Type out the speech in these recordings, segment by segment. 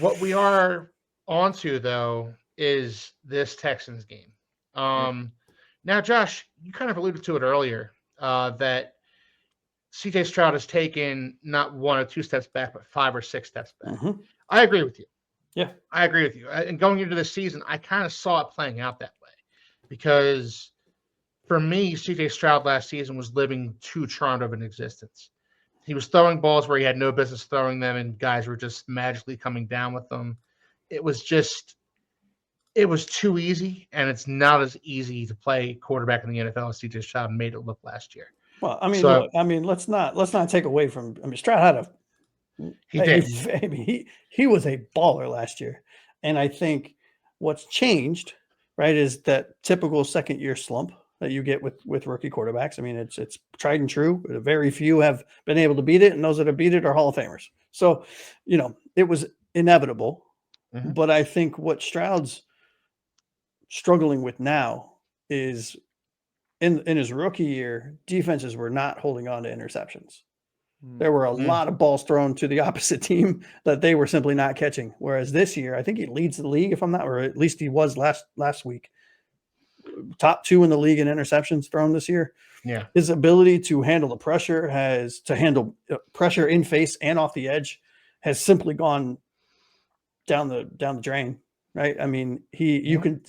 What we are onto though is this Texans game. Yep. Now, Josh, you kind of alluded to it earlier that CJ Stroud has taken not one or two steps back, but 5 or 6 steps back. Mm-hmm. I agree with you. Yeah. I agree with you. And going into this season, I kind of saw it playing out that way because for me, CJ Stroud last season was living too charmed of an existence. He was throwing balls where he had no business throwing them, and guys were just magically coming down with them. It was just, it was too easy, and it's not as easy to play quarterback in the NFL as CJ Stroud made it look last year. Well, I mean, So look, I mean, let's not take away from. I mean, Stroud had he did. he was a baller last year, and I think what's changed, right, is that typical second year slump that you get with rookie quarterbacks. I mean, it's tried and true. Very few have been able to beat it, and those that have beat it are Hall of Famers. So, it was inevitable. Mhm. But I think what Stroud's struggling with now is in his rookie year, defenses were not holding on to interceptions. There were a lot of balls thrown to the opposite team that they were simply not catching. Whereas this year, I think he leads the league, if I'm not, or at least he was last week. Top 2 in the league in interceptions thrown this year. Yeah. His ability to handle the pressure handle pressure in face and off the edge has simply gone down the drain. Right. I mean, you can,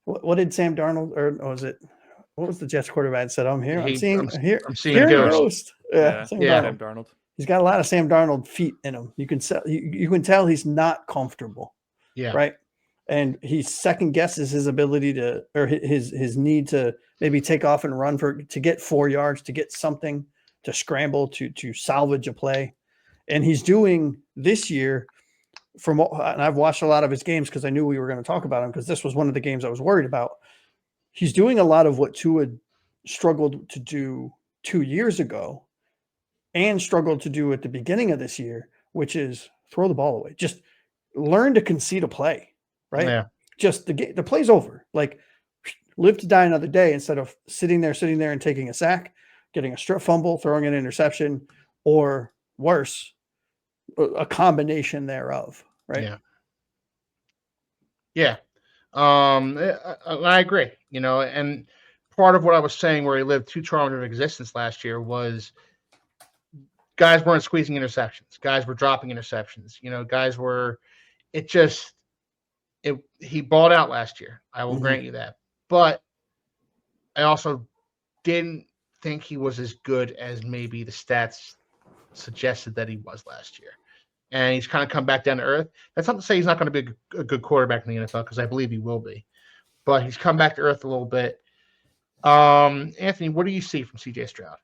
what did Sam Darnold, or was it, what was the Jets quarterback said? I'm seeing a ghost. Yeah. Sam Darnold. He's got a lot of Sam Darnold feet in him. You can tell he's not comfortable. Yeah. Right. And he second guesses his ability to, or his need to maybe take off and run to get 4 yards, to get something, to scramble, to salvage a play. And he's doing this year and I've watched a lot of his games because I knew we were going to talk about him, because this was one of the games I was worried about. He's doing a lot of what Tua struggled to do 2 years ago and struggled to do at the beginning of this year, which is throw the ball away. Just learn to concede a play, right? Yeah. Just the play's over. Like, live to die another day, instead of sitting there and taking a sack, getting a strip fumble, throwing an interception, or worse, a combination thereof, right? Yeah. Yeah. I agree, and part of what I was saying where he lived too charmed of existence last year was guys weren't squeezing interceptions. Guys were dropping interceptions. Guys were, he balled out last year. I will grant you that. But I also didn't think he was as good as maybe the stats suggested that he was last year. And he's kind of come back down to earth. That's not to say he's not going to be a good quarterback in the NFL, because I believe he will be. But he's come back to earth a little bit. Anthony, what do you see from CJ Stroud?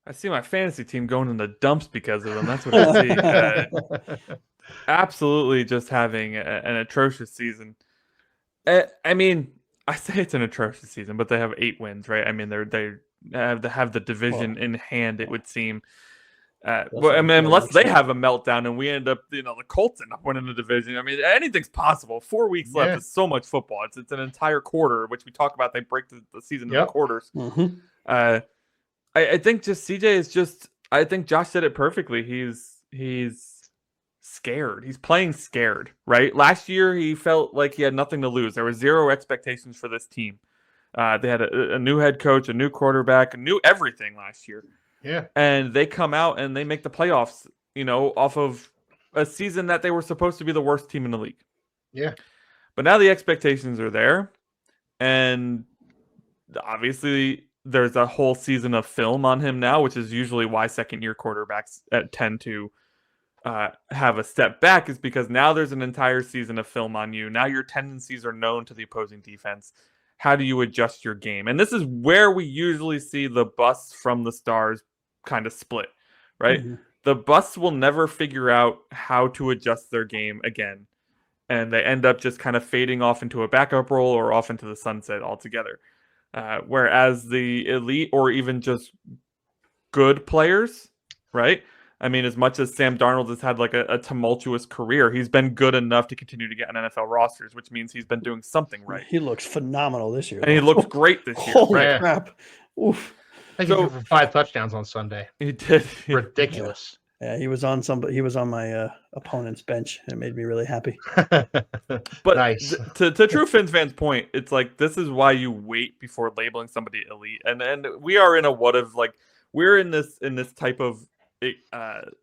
I see my fantasy team going in the dumps because of him. That's what I see. Absolutely just having an atrocious season. I mean, I say it's an atrocious season, but they have 8 wins, right? I mean, they have the division in hand, it would seem. Well, I mean, unless they have a meltdown and we end up, the Colts end up winning the division. I mean, anything's possible. 4 weeks left is so much football. It's an entire quarter, which we talk about. They break the season into quarters. I think just CJ is I think Josh said it perfectly. He's scared. He's playing scared, right? Last year, he felt like he had nothing to lose. There was 0 expectations for this team. They had a new head coach, a new quarterback, a new everything last year. Yeah. And they come out and they make the playoffs, off of a season that they were supposed to be the worst team in the league. Yeah. But now the expectations are there. And obviously there's a whole season of film on him now, which is usually why second-year quarterbacks tend to have a step back, is because now there's an entire season of film on you. Now your tendencies are known to the opposing defense. How do you adjust your game? And this is where we usually see the busts from the stars kind of split, right? The busts will never figure out how to adjust their game again. And they end up just kind of fading off into a backup role or off into the sunset altogether. Whereas the elite or even just good players, right? I mean, as much as Sam Darnold has had like a tumultuous career, he's been good enough to continue to get on NFL rosters, which means he's been doing something right. He looks phenomenal this year. And he looks great this year. Holy crap. Oof. I think he threw for 5 touchdowns on Sunday. He did. Ridiculous. Yeah, he was on my opponent's bench, and it made me really happy. But Nice. to True Fins fans' point, it's like this is why you wait before labeling somebody elite, and we are in a we're in this type of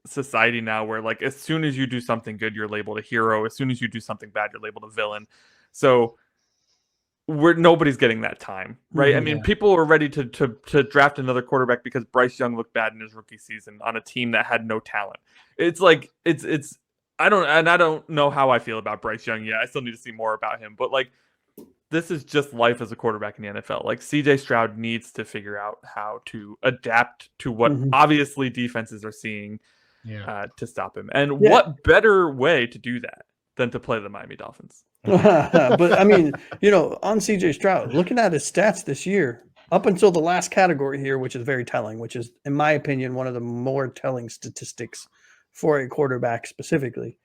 society now where like as soon as you do something good, you're labeled a hero. As soon as you do something bad, you're labeled a villain. So nobody's getting that time, right? I mean, people are ready to draft another quarterback because Bryce Young looked bad in his rookie season on a team that had no talent. It's like it's I don't know how I feel about Bryce Young yet. I still need to see more about him, but like this is just life as a quarterback in the NFL. Like CJ Stroud needs to figure out how to adapt to what obviously defenses are seeing to stop him. And what better way to do that than to play the Miami Dolphins? But I mean, on CJ Stroud, looking at his stats this year, up until the last category here, which is very telling, which is, in my opinion, one of the more telling statistics for a quarterback specifically.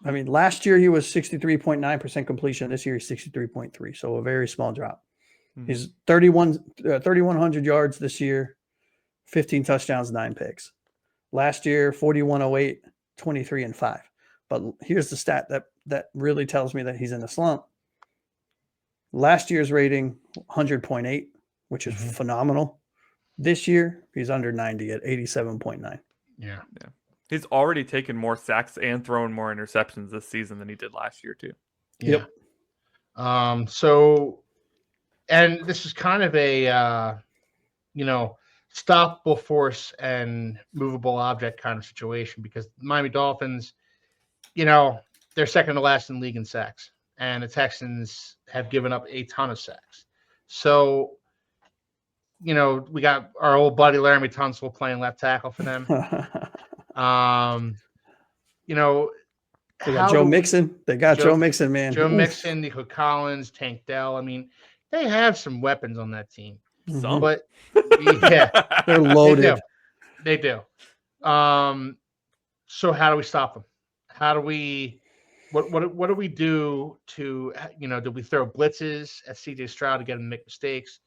Last year he was 63.9% completion. This year he's 63.3%. So a very small drop. He's 3,100 yards this year, 15 touchdowns, 9 picks. Last year, 4,108, 23-5. But here's the stat that really tells me that he's in a slump. Last year's rating, 100.8, which is phenomenal. This year, he's under 90 at 87.9. Yeah. He's already taken more sacks and thrown more interceptions this season than he did last year, too. Yeah. So, and this is kind of a, stoppable force and movable object kind of situation because the Miami Dolphins, they're second to last in the league in sacks, and the Texans have given up a ton of sacks. So, we got our old buddy Laramie Tunsil playing left tackle for them. They got Joe Mixon. They got Joe Mixon, man. Joe Mixon, Nico Collins, Tank Dell. I mean, they have some weapons on that team. Some. But yeah, they're loaded. They do. So how do we stop them? How do we? What do we do to? Do we throw blitzes at CJ Stroud to get him to make mistakes?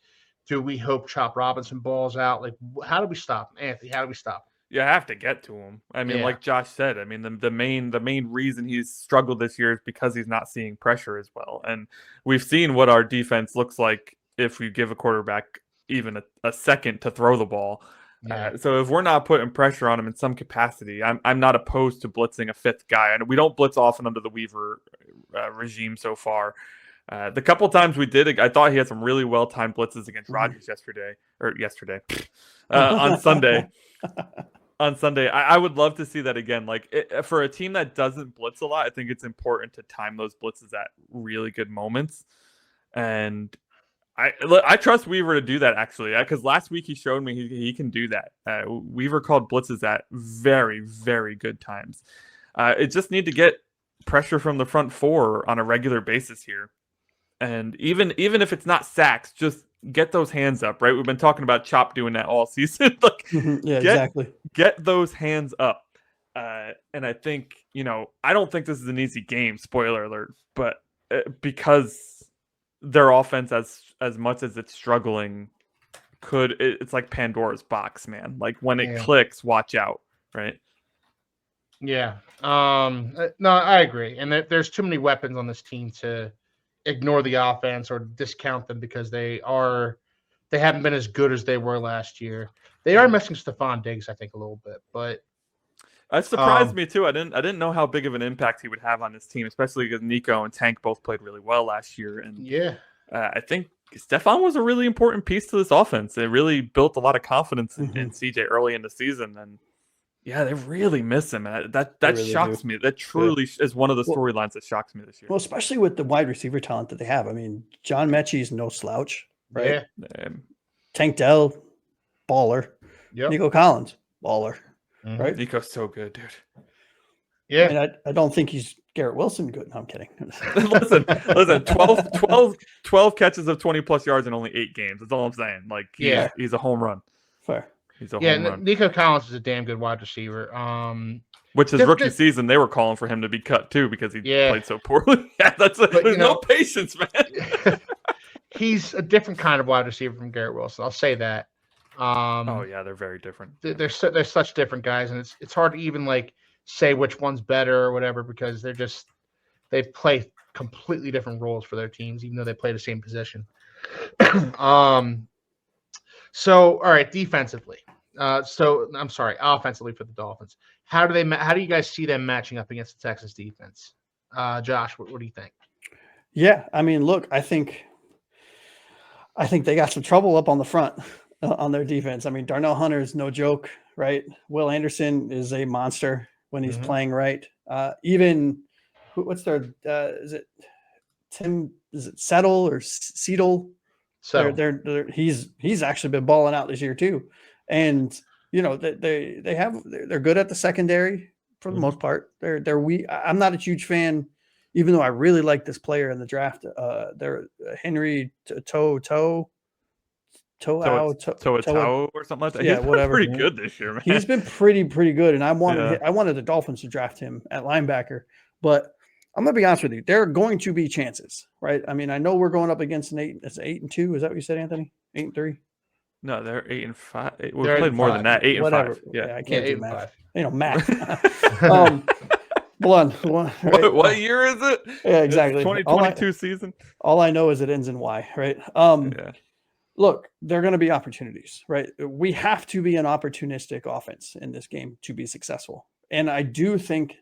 Do we hope Chop Robinson balls out? Like, how do we stop him, Anthony? How do we stop him? You have to get to him. I mean, like Josh said, I mean, the main reason he's struggled this year is because he's not seeing pressure as well. And we've seen what our defense looks like if we give a quarterback even a second to throw the ball. Yeah. So if we're not putting pressure on him in some capacity, I'm not opposed to blitzing a fifth guy. And we don't blitz often under the Weaver regime so far. The couple times we did, I thought he had some really well-timed blitzes against Rodgers on Sunday. On Sunday, I would love to see that again. Like for a team that doesn't blitz a lot, I think it's important to time those blitzes at really good moments. And I trust Weaver to do that actually, because last week he showed me he can do that. Weaver called blitzes at very, very good times. It just need to get pressure from the front four on a regular basis here, and even if it's not sacks, just get those hands up, right? We've been talking about Chop doing that all season. Exactly. Get those hands up. And I think, I don't think this is an easy game, spoiler alert, but because their offense, as much as it's struggling, it's like Pandora's box, man. Like when it clicks, watch out, right? Yeah. No, I agree. And there's too many weapons on this team to ignore the offense or discount them because they haven't been as good as they were last year. They are missing Stephon Diggs, I think, a little bit, but that surprised me too. I didn't know how big of an impact he would have on this team, especially because Nico and Tank both played really well last year. And I think Stephon was a really important piece to this offense. It really built a lot of confidence in CJ early in the season, and they really miss him. And that really shocks me. That truly is one of the storylines that shocks me this year. Well, especially with the wide receiver talent that they have. I mean, John Mechie's no slouch, right? Yeah. Tank Dell, baller. Yep. Nico Collins, baller. Right? Nico's so good, dude. Yeah. I mean, I don't think he's Garrett Wilson good. No, I'm kidding. listen, 12 catches of 20-plus yards in only 8 games. That's all I'm saying. Like, he's a home run. Fair. He's a home run. Nico Collins is a damn good wide receiver. Which his rookie season, they were calling for him to be cut too because he played so poorly. There's no patience, man. He's a different kind of wide receiver from Garrett Wilson. I'll say that. Oh yeah, they're very different. They're such different guys, and it's hard to even like say which one's better or whatever because they play completely different roles for their teams, even though they play the same position. So all right, defensively. So I'm sorry, offensively for the Dolphins. How do you guys see them matching up against the Texans defense? Josh, what do you think? Yeah, I mean, look, I think they got some trouble up on the front on their defense. I mean, Darnell Hunter is no joke, right? Will Anderson is a monster when he's playing right. What's their is it Tim? Is it Settle or Seedle? So He's actually been balling out this year too, and they're good at the secondary for the most part. They're weak. I'm not a huge fan, even though I really like this player in the draft. They're Henry To'o or something like that. Yeah, He's been whatever. pretty good this year, man. He's been pretty good, and I wanted the Dolphins to draft him at linebacker, but I'm gonna be honest with you. There are going to be chances, right? I mean, I know we're going up against an 8-2. Is that what you said, Anthony? 8-3. No, they're 8-5. They're played more 8-5. than that. 8-5. Whatever. Yeah. I can't do 8-5. math. Math. Right? What year is it? Yeah, exactly. 2022 season. All I know is it ends in Y, right? Yeah. Look, there are going to be opportunities, right? We have to be an opportunistic offense in this game to be successful. And I do think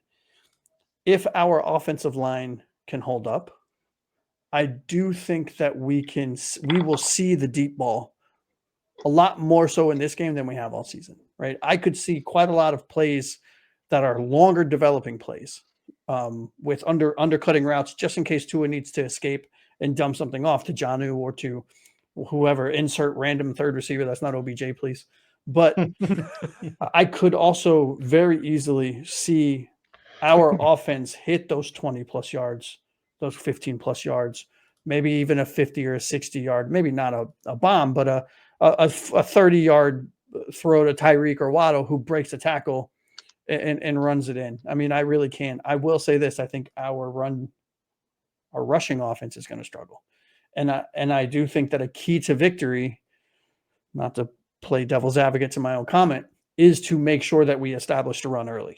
if our offensive line can hold up, I do think that we will see the deep ball a lot more so in this game than we have all season, right? I could see quite a lot of plays that are longer developing plays with undercutting routes just in case Tua needs to escape and dump something off to Jonnu or to whoever, insert random third receiver. That's not OBJ, please. But I could also very easily see our offense hit those 20 plus yards, those 15 plus yards, maybe even a 50 or a 60 yard, maybe not a bomb, but a 30-yard throw to Tyreek or Waddle who breaks a tackle and runs it in. I mean, I really can. I will say this. I think our rushing offense is going to struggle. And I do think that a key to victory, not to play devil's advocate to my own comment, is to make sure that we establish the run early.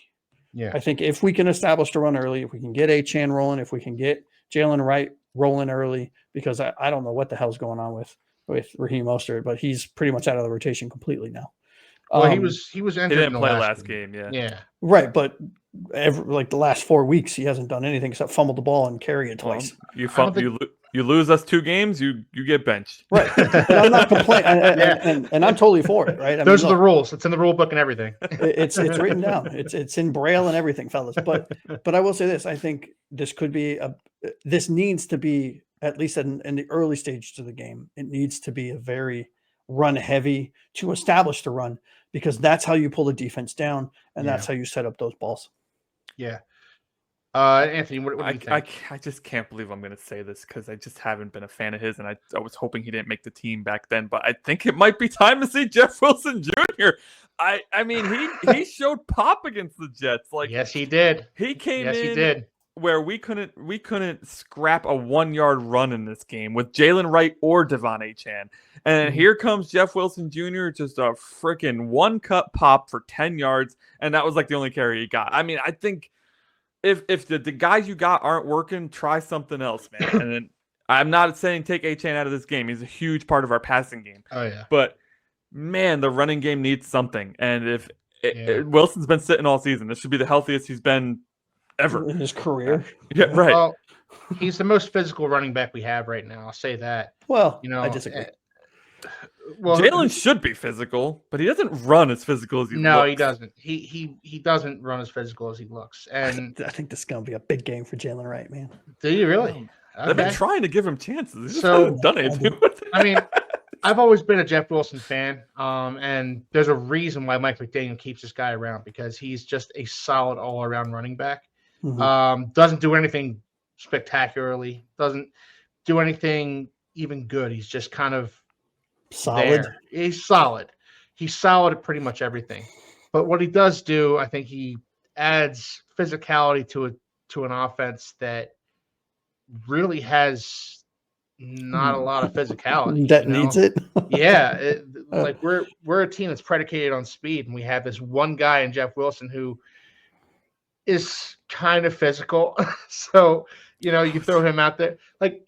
Yeah. I think if we can establish the run early, if we can get Achane rolling, if we can get Jalen Wright rolling early, because I don't know what the hell's going on with Raheem Mostert, but he's pretty much out of the rotation completely now. Well, he was He injured didn't in the play last game. Yeah. Yeah. Right, but the last 4 weeks, he hasn't done anything except fumble the ball and carry it twice. You lose us 2 games, you get benched. Right. And I'm not complaining, and I'm totally for it. Right. Those are the rules. It's in the rule book and everything. It's written down. It's in Braille and everything, fellas. But I will say this: I think this could be this needs to be, at least in the early stages of the game, it needs to be a very run heavy to establish the run, because that's how you pull the defense down, and that's how you set up those balls. Yeah. Anthony, what do you think? I just can't believe I'm going to say this because I just haven't been a fan of his, and I was hoping he didn't make the team back then, but I think it might be time to see Jeff Wilson Jr. I mean, he showed pop against the Jets. Like, yes, he did. He came in. Yes, he did. Where we couldn't scrap a 1-yard run in this game with Jalen Wright or Devon Achane. And here comes Jeff Wilson Jr., just a freaking one-cut pop for 10 yards, and that was like the only carry he got. I mean, I think if the guys you got aren't working, try something else, man. And then I'm not saying take Achane out of this game. He's a huge part of our passing game. Oh, yeah. But, man, the running game needs something. And if Wilson's been sitting all season, this should be the healthiest he's been ever in his career. Yeah, right. Well, he's the most physical running back we have right now. I'll say that. Well, I disagree. Well, Jalen should be physical, but he doesn't run as physical as he looks. No, he doesn't. He doesn't run as physical as he looks. And I think this is going to be a big game for Jalen Wright, man. Do you really? They've been trying to give him chances. He just So, hasn't done anything with it. I mean, I've always been a Jeff Wilson fan, and there's a reason why Mike McDaniel keeps this guy around, because he's just a solid all-around running back. Doesn't do anything spectacularly, doesn't do anything even good. He's just kind of solid. There. He's solid. He's solid at pretty much everything. But what he does do, I think he adds physicality to an offense that really has not a lot of physicality. That needs it. Yeah. Like we're a team that's predicated on speed, and we have this one guy in Jeff Wilson who is kind of physical. So, you throw him out there. Like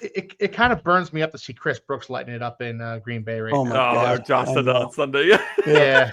it kind of burns me up to see Chris Brooks lighting it up in Green Bay right Oh now. my God. Josh said that on Sunday. Yeah.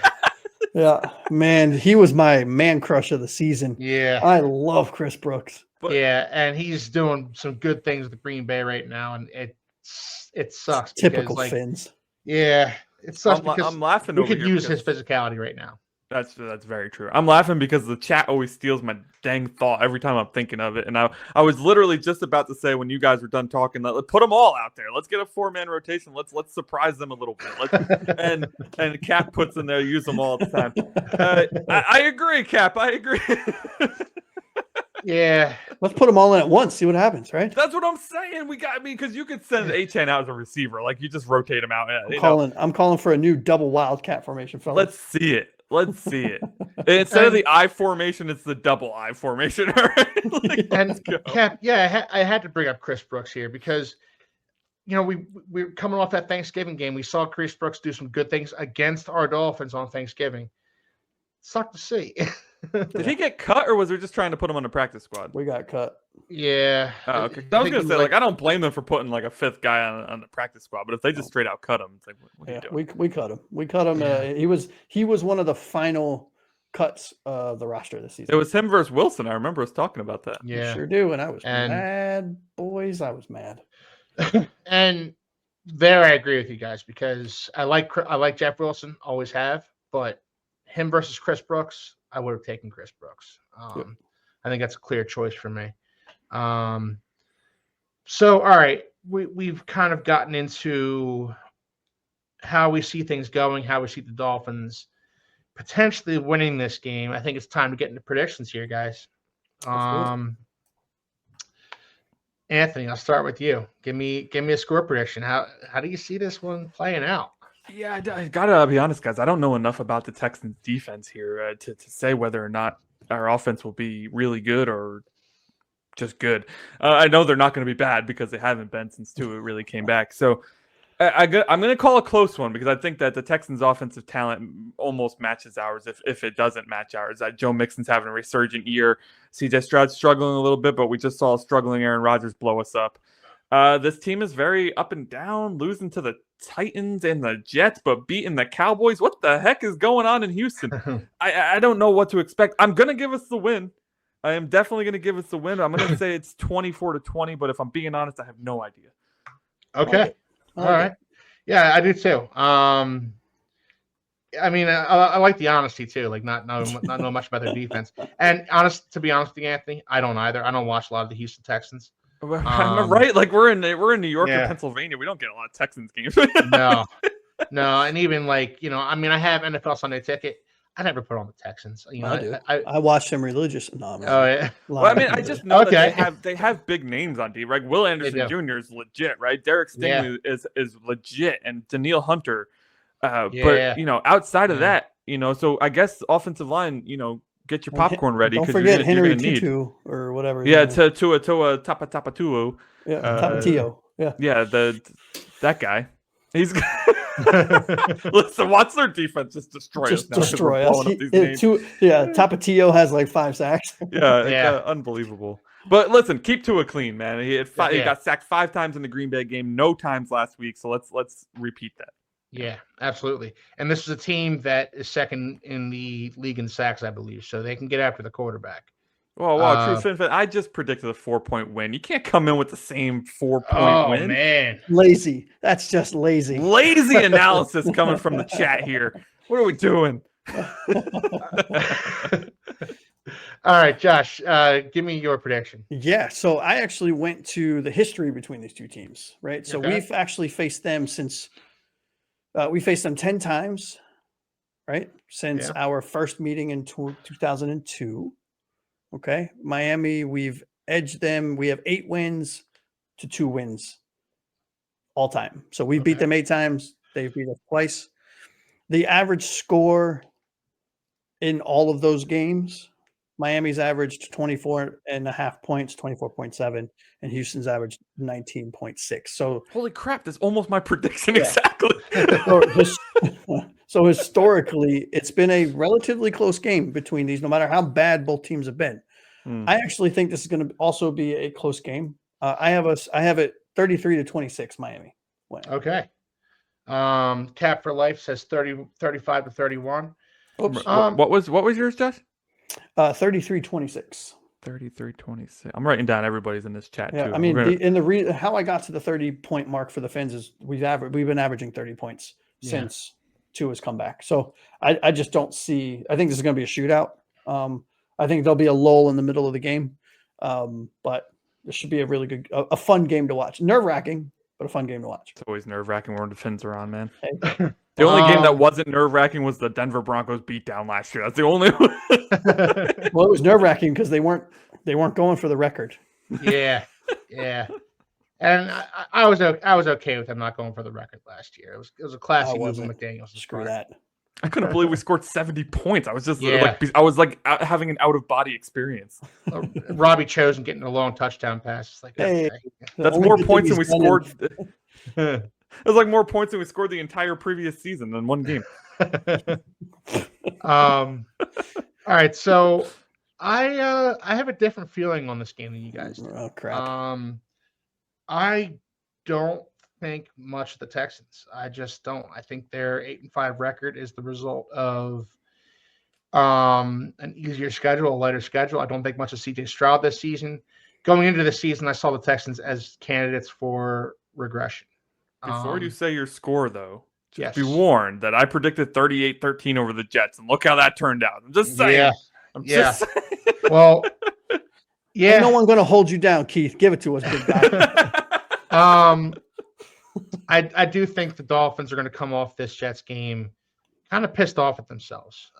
Yeah, man, he was my man crush of the season. Yeah. I love Chris Brooks. Yeah, and he's doing some good things with Green Bay right now, and it sucks Typical because, Finns. yeah, it sucks because I'm laughing we over could here use his because- physicality right now. That's very true. I'm laughing because the chat always steals my dang thought every time I'm thinking of it. And I was literally just about to say when you guys were done talking, let's put them all out there. Let's get a 4-man rotation. Let's surprise them a little bit. And Cap puts in there, use them all the time. I agree, Cap. I agree. Yeah, Let's put them all in at once. See what happens, right? That's what I'm saying. Because you could send Achane out as a receiver, like you just rotate him out. I'm calling for a new double wildcat formation, fellas. Let's see it. Instead of the I formation, it's the double I formation. Like, and Cap, I had to bring up Chris Brooks here because we're coming off that Thanksgiving game. We saw Chris Brooks do some good things against our Dolphins on Thanksgiving. Sucked to see. Did he get cut, or was we just trying to put him on the practice squad? We got cut. Yeah. Oh, okay. I was gonna say, I don't blame them for putting like a 5th guy on the practice squad, but if they just straight out cut him, it's like, what are you doing? We cut him. We cut him. Yeah. He was one of the final cuts of the roster this season. It was him versus Wilson. I remember us talking about that. Yeah. Sure do. And I was mad, boys. I was mad. And there, I agree with you guys because I like Jeff Wilson, always have, but him versus Chris Brooks, I would have taken Chris Brooks. Yep. I think that's a clear choice for me. So, all right, we've kind of gotten into how we see things going, how we see the Dolphins potentially winning this game. I think it's time to get into predictions here, guys. Anthony, I'll start with you. Give me a score prediction. How do you see this one playing out? Yeah, I gotta be honest, guys. I don't know enough about the Texans defense here to say whether or not our offense will be really good or just good. I know they're not going to be bad because they haven't been since Tua really came back. So I'm going to call a close one because I think that the Texans' offensive talent almost matches ours if it doesn't match ours. Joe Mixon's having a resurgent year. CJ Stroud's struggling a little bit, but we just saw a struggling Aaron Rodgers blow us up. This team is very up and down, losing to the Titans and the Jets, but beating the Cowboys. What the heck is going on in Houston? I don't know what to expect. I'm going to give us the win. I am definitely going to give us the win. I'm going to say it's 24-20, but if I'm being honest, I have no idea. Okay. All right. Yeah, I do too. I mean, I like the honesty too, like not know much about their defense. And to be honest with you, Anthony, I don't either. I don't watch a lot of the Houston Texans. Am I right? Like we're in New York yeah. or Pennsylvania. We don't get a lot of Texans games. No. And even I have NFL Sunday Ticket. I never put on the Texans. I do. I watch them religious. No, yeah. Well, I mean, I just know that they have big names on D. Right? Will Anderson Jr. is legit, right? Derek Stingley is legit, and Daniil Hunter. But outside of that, so I guess offensive line, get your popcorn ready. Don't forget Henry Tutu or whatever. Yeah, Tua Tapatuo. Yeah, Tapatio. Yeah, that guy. He's listen. Watch their defense just destroy us. Destroy us. Tapatio has like 5 sacks. Yeah. Unbelievable. But listen, keep Tua clean, man. He got sacked 5 times in the Green Bay game, no times last week. So let's repeat that. Yeah, absolutely. And this is a team that is second in the league in sacks, I believe, so they can get after the quarterback. Oh, wow. True Fin. I just predicted a 4-point win. You can't come in with the same 4-point win. Oh, man. Lazy. That's just lazy. Lazy analysis coming from the chat here. What are we doing? All right, Josh, give me your prediction. Yeah, so I actually went to the history between these two teams, right? So we've actually faced them since we faced them 10 times, right? Since our first meeting in 2002. Okay. Miami, we've edged them. We have 8 wins to 2 wins all time. So we beat them 8 times. They beat us twice. The average score in all of those games Miami's averaged 24.5 points, 24.7, and Houston's averaged 19.6. So Holy crap! That's almost my prediction Yeah. exactly. so historically, it's been a relatively close game between these, no matter how bad both teams have been. I actually think this is going to also be a close game. I have it 33-26 Miami win. Okay. Cap for Life says 35-31. Oops. What was yours, Josh? 33-26. 33-26. I'm writing down everybody's in this chat Yeah, too. I mean, how I got to the 30-point mark for the Fins is we've been averaging 30 points since Tua's come back. So I just don't see. I think this is going to be a shootout. I think there'll be a lull in the middle of the game, but this should be a really good, a fun game to watch. Nerve-wracking, but a fun game to watch. It's always nerve-wracking when the Fins are on, man. Hey. The only game that wasn't nerve-wracking was the Denver Broncos beatdown last year. That's the only one. Well, it was nerve-wracking because they weren't going for the record. Yeah. And I was okay with them not going for the record last year. It was a classy move on McDaniels. Screw that. I couldn't believe we scored 70 points. I was just Yeah. having an out-of-body experience. Robbie Chosen getting a long touchdown pass. It's like, Hey, okay. That's more points than we scored. It was like more points than we scored the entire previous season in one game. All right, so I have a different feeling on this game than you guys do. Oh crap! I don't think much of the Texans. I just don't. I think their 8-5 record is the result of an easier schedule, a lighter schedule. I don't think much of CJ Stroud this season. Going into the season, I saw the Texans as candidates for regression. Before you say your score, though, yes. be warned that I predicted 38-13 over the Jets, and look how that turned out. I'm just saying. Yeah. I'm just saying. Well, yeah. Ain't no one going to hold you down, Keith. Give it to us, big guy. I do think the Dolphins are going to come off this Jets game kind of pissed off at themselves.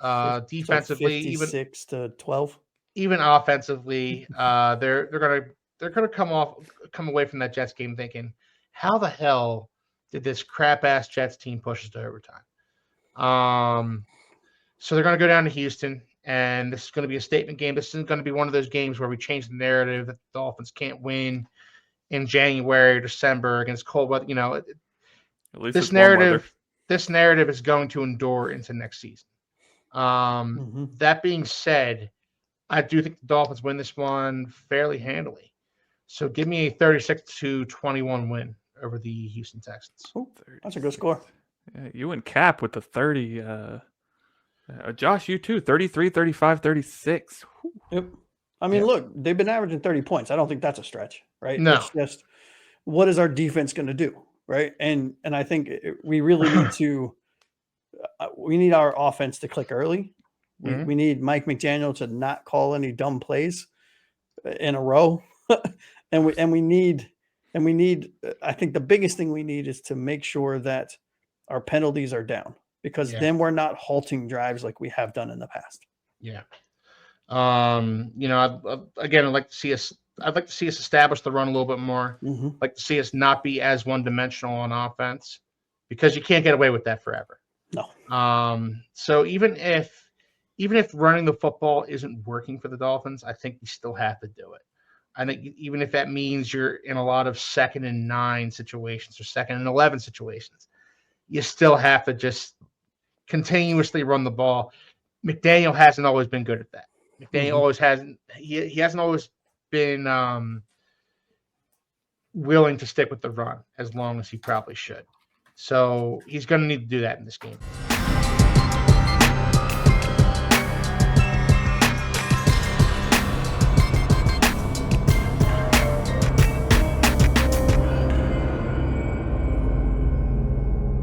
Defensively, 56-12. Even offensively, they're gonna come away from that Jets game thinking, how the hell did this crap ass Jets team push us to overtime? So they're gonna go down to Houston, and this is gonna be a statement game. This isn't gonna be one of those games where we change the narrative that the Dolphins can't win in January or December against cold weather. You know, At least this narrative is going to endure into next season. That being said, I do think the Dolphins win this one fairly handily. So give me a 36-21 win over the Houston Texans. Ooh, that's a good score. Yeah, you and Cap with the 30. Josh, you too. 33, 35, 36. Yep. I mean, look, they've been averaging 30 points. I don't think that's a stretch, right? No. It's just, what is our defense going to do, right? And I think we really need to we need our offense to click early. We need Mike McDaniel to not call any dumb plays in a row. and we need I think the biggest thing we need is to make sure that our penalties are down, because then we're not halting drives like we have done in the past. Yeah. You know, I'd like to see us establish the run a little bit more. I'd like to see us not be as one-dimensional on offense, because you can't get away with that forever. No. So even if running the football isn't working for the Dolphins, I think you still have to do it. I think even if that means you're in a lot of 2nd and 9 situations or 2nd and 11 situations, you still have to just continuously run the ball. McDaniel hasn't always been good at that. McDaniel always hasn't. He hasn't always been willing to stick with the run as long as he probably should. So he's going to need to do that in this game.